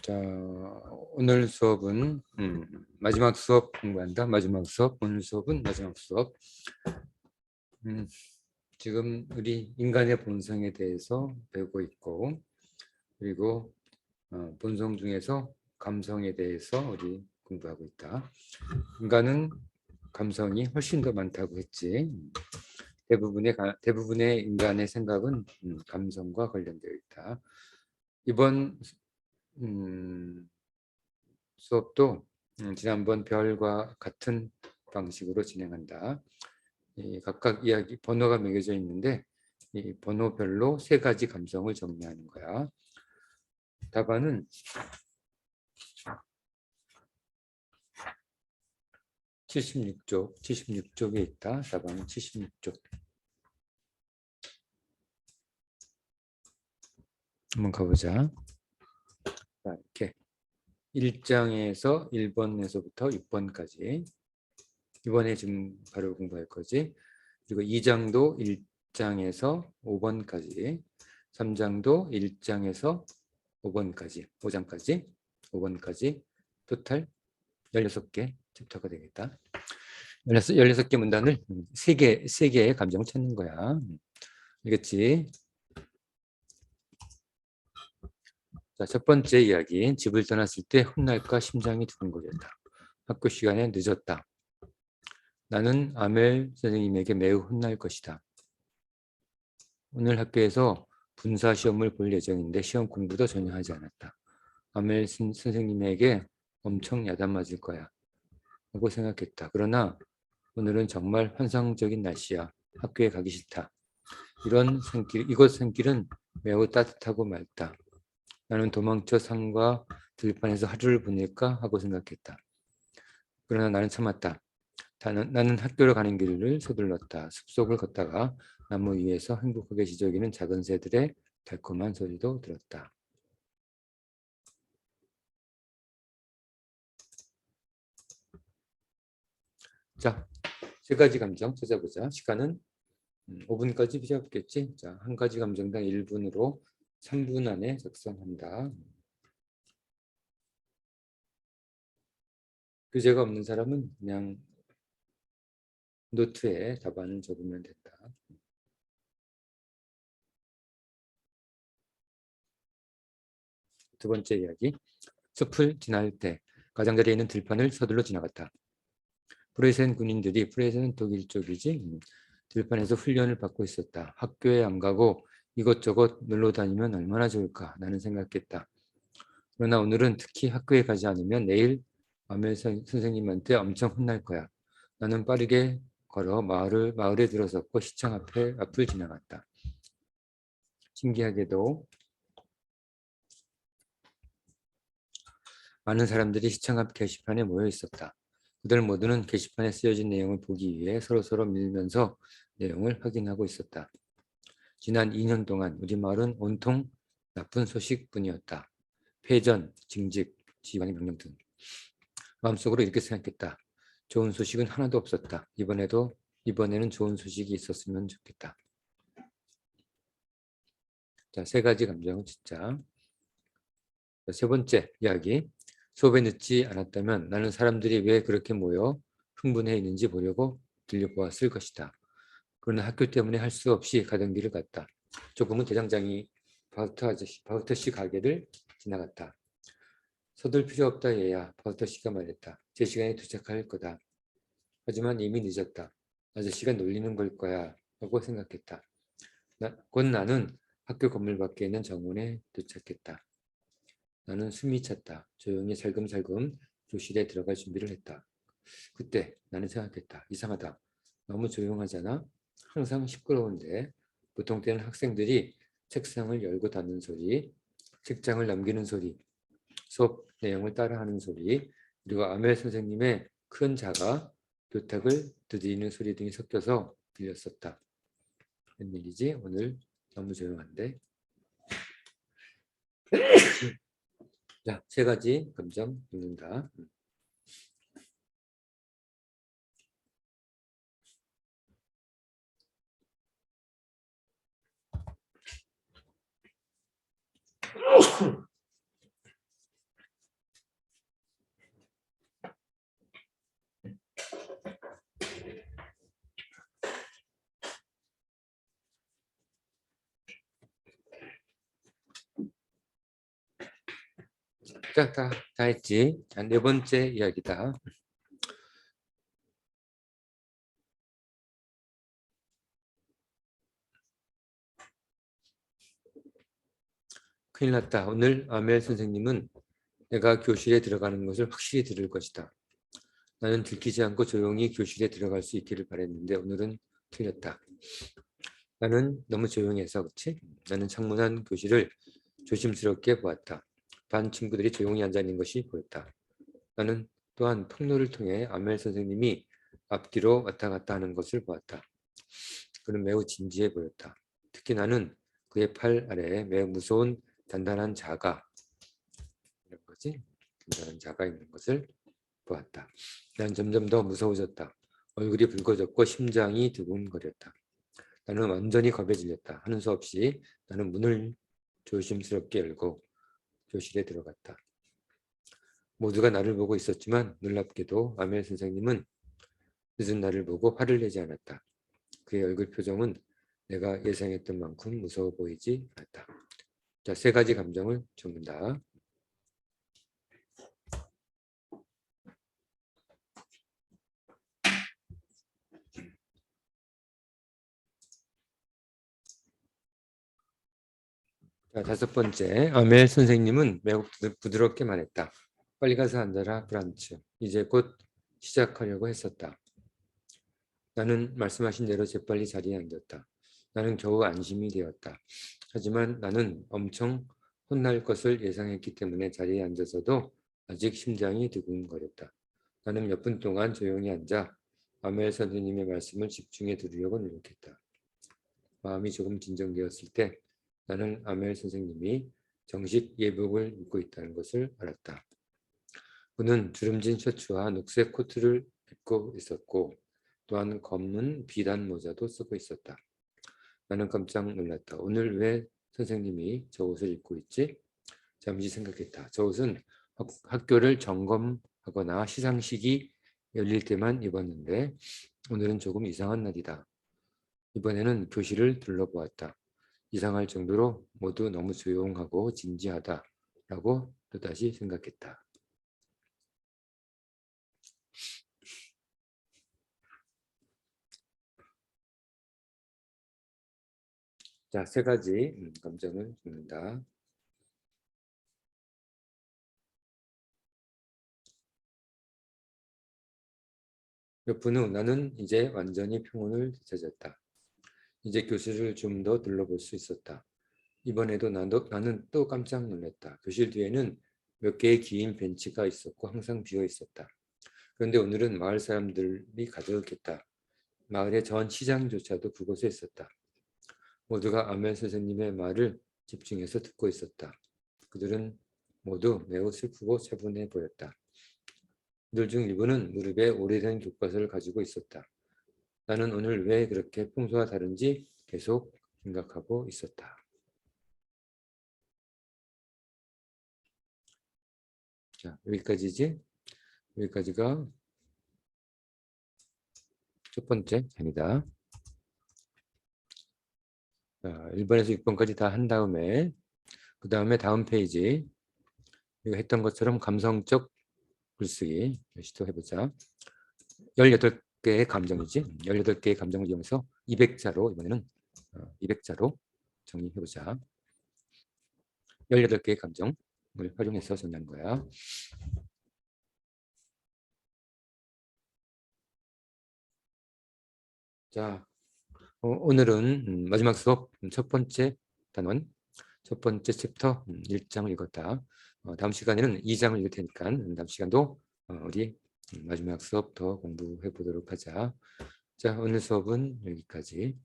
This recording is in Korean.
자, 오늘 수업은 마지막 수업 공부한다. 마지막 수업. 오늘 수업은 마지막 수업. 지금 우리 인간의 본성에 대해서 배우고 있고, 그리고 본성 중에서 감성에 대해서 우리 공부하고 있다. 인간은 감성이 훨씬 더 많다고 했지. 대부분의 인간의 생각은 감성과 관련되어 있다. 이번 수업도 지난번 별과 같은 방식으로 진행한다. 각각 이야기 번호가 매겨져 있는데 이 번호별로 세 가지 감성을 정리하는 거야. 답안은 76쪽에 있다. 답안은 76쪽. 한번 가보자. 자, 이렇게 1장에서 1번에서부터 6번까지 이번에 지금 바로 공부할 거지. 그리고 2장도 1장에서 5번까지 3장도 1장에서 5번까지 토탈 16개 챕터가 되겠다. 16개 문단을 3개의 감정을 찾는 거야. 알겠지? 자, 첫 번째 이야기. 집을 떠났을 때 훗날까 심장이 두근거렸다. 학교 시간에 늦었다. 나는 아멜 선생님에게 매우 혼날 것이다. 오늘 학교에서 분사 시험을 볼 예정인데 시험 공부도 전혀 하지 않았다. 아멜 선생님에게 엄청 야단 맞을 거야 하고 생각했다. 그러나 오늘은 정말 환상적인 날씨야. 학교에 가기 싫다. 이곳 산길은 매우 따뜻하고 맑다. 나는 도망쳐 산과 들판에서 하루를 보낼까 하고 생각했다. 그러나 나는 참았다. 나는 학교로 가는 길을 서둘렀다. 숲속을 걷다가 나무 위에서 행복하게 지저귀는 작은 새들의 달콤한 소리도 들었다. 자, 세 가지 감정 찾아보자. 시간은 5분까지 필요 없겠지? 자, 한 가지 감정당 1분으로 3분 안에 작성한다. 교재가 없는 사람은 그냥 노트에 답안을 적으면 된다. 두 번째 이야기. 숲을 지날 때 가장자리에 있는 들판을 서둘러 지나갔다. 프레센 군인들이, 프레센은 독일 쪽이지, 들판에서 훈련을 받고 있었다. 학교에 안 가고 이것저것 놀러 다니면 얼마나 좋을까 나는 생각했다. 그러나 오늘은 특히 학교에 가지 않으면 내일 아멜 선생님한테 엄청 혼날 거야. 나는 빠르게 걸어 마을에 들어섰고 시청 앞을 지나갔다. 신기하게도 많은 사람들이 시청 앞 게시판에 모여 있었다. 그들 모두는 게시판에 쓰여진 내용을 보기 위해 서로서로 밀면서 내용을 확인하고 있었다. 지난 2년 동안 우리 마을은 온통 나쁜 소식뿐이었다. 폐전, 징직, 지휘관의 명령 등. 마음속으로 이렇게 생각했다. 좋은 소식은 하나도 없었다. 이번에는 좋은 소식이 있었으면 좋겠다. 자, 세 가지 감정을 짓자. 세 번째 이야기. 수업에 늦지 않았다면 나는 사람들이 왜 그렇게 모여 흥분해 있는지 보려고 들려보았을 것이다. 그러나 학교 때문에 할 수 없이 가던 길을 갔다. 조금은 대장장이 바우터 씨 가게를 지나갔다. 서둘 필요 없다 얘야. 바우터 씨가 말했다. 제 시간에 도착할 거다. 하지만 이미 늦었다. 아저씨가 놀리는 걸 거야 하고 생각했다. 곧 나는 학교 건물 밖에 있는 정원에 도착했다. 나는 숨이 찼다. 조용히 살금살금 교실에 들어갈 준비를 했다. 그때 나는 생각했다. 이상하다. 너무 조용하잖아. 항상 시끄러운데 보통 때는 학생들이 책상을 열고 닫는 소리, 책장을 넘기는 소리, 수업 내용을 따라하는 소리, 그리고 아멜 선생님의 큰 자가 교탁을 두드리는 소리 등이 섞여서 들렸었다. 웬일이지? 오늘 너무 조용한데? 자, 세 가지 감정 읽는다. 자, 다 했지. 자, 네 번째 이야기다. 큰일 났다. 오늘 아멜 선생님은 내가 교실에 들어가는 것을 확실히 들을 것이다. 나는 들키지 않고 조용히 교실에 들어갈 수 있기를 바랬는데 오늘은 틀렸다. 나는 너무 조용해서 그렇지? 나는 창문안 교실을 조심스럽게 보았다. 반 친구들이 조용히 앉아 있는 것이 보였다. 나는 또한 통로를 통해 아멜 선생님이 앞뒤로 왔다 갔다 하는 것을 보았다. 그는 매우 진지해 보였다. 특히 나는 그의 팔 아래에 매우 무서운 단단한 자가 이런 거지? 단단한 자가 있는 것을 보았다. 난 점점 더 무서워졌다. 얼굴이 붉어졌고 심장이 두근거렸다. 나는 완전히 겁에 질렸다. 하는 수 없이 나는 문을 조심스럽게 열고 교실에 들어갔다. 모두가 나를 보고 있었지만 놀랍게도 아멜 선생님은 늦은 나를 보고 화를 내지 않았다. 그의 얼굴 표정은 내가 예상했던 만큼 무서워 보이지 않았다. 자, 세 가지 감정을 적는다. 자, 다섯 번째, 아멜 선생님은 매우 부드럽게 말했다. 빨리 가서 앉아라, 브란츠. 이제 곧 시작하려고 했었다. 나는 말씀하신 대로 재빨리 자리에 앉았다. 나는 겨우 안심이 되었다. 하지만 나는 엄청 혼날 것을 예상했기 때문에 자리에 앉아서도 아직 심장이 두근거렸다. 나는 몇 분 동안 조용히 앉아 아멜 선생님의 말씀을 집중해 들으려고 노력했다. 마음이 조금 진정되었을 때 나는 아멜 선생님이 정식 예복을 입고 있다는 것을 알았다. 그는 주름진 셔츠와 녹색 코트를 입고 있었고 또한 검은 비단 모자도 쓰고 있었다. 나는 깜짝 놀랐다. 오늘 왜 선생님이 저 옷을 입고 있지? 잠시 생각했다. 저 옷은 학교를 점검하거나 시상식이 열릴 때만 입었는데 오늘은 조금 이상한 날이다. 이번에는 교실을 둘러보았다. 이상할 정도로 모두 너무 조용하고 진지하다라고 또다시 생각했다. 자, 세 가지 감정을 적는다. 몇 분 후 나는 이제 완전히 평온을 되찾았다. 이제 교실을 좀 더 둘러볼 수 있었다. 이번에도 나는 또 깜짝 놀랐다. 교실 뒤에는 몇 개의 긴 벤치가 있었고 항상 비어 있었다. 그런데 오늘은 마을 사람들이 가득했다. 마을의 전 시장조차도 그곳에 있었다. 모두가 아멘 선생님의 말을 집중해서 듣고 있었다. 그들은 모두 매우 슬프고 차분해 보였다. 그들 중 일부는 무릎에 오래된 교과서를 가지고 있었다. 나는 오늘 왜 그렇게 평소와 다른지 계속 생각하고 있었다. 자, 여기까지지? 여기까지가 첫 번째 편이다. 1번에서 6번까지 다 한 다음에 그 다음에 다음 페이지 이거 했던 것처럼 감성적 글쓰기 시도해보자. 18개의 감정이지. 18개의 감정을 이용해서 200자로 이번에는 200자로 정리해보자. 18개의 감정을 활용해서 정리하는 거야. 자, 오늘은 마지막 수업 첫 번째 단원, 첫 번째 챕터 1장을 읽었다. 다음 시간에는 2장을 읽을 테니까 다음 시간도 우리 마지막 수업 더 공부해 보도록 하자. 자, 오늘 수업은 여기까지.